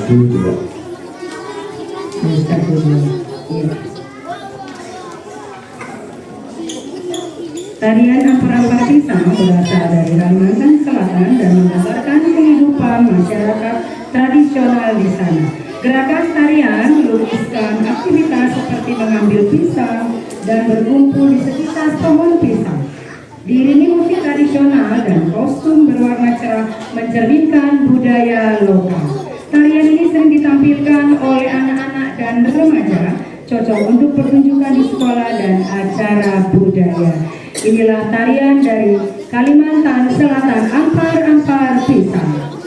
dua. Iya. Tarian ampar-ampar pisang berasal dari Kalimantan Selatan dan mendasarkan kehidupan masyarakat tradisional di sana. Gerakan tarian melukiskan aktivitas seperti mengambil pisang dan berkumpul di sekitar pohon pisang. Diiringi musik tradisional dan kostum berwarna cerah mencerminkan budaya lokal. Tarian ini sering ditampilkan oleh anak-anak dan remaja, cocok untuk pertunjukan di sekolah dan acara budaya. Inilah tarian dari Kalimantan Selatan, ampar-ampar pisang.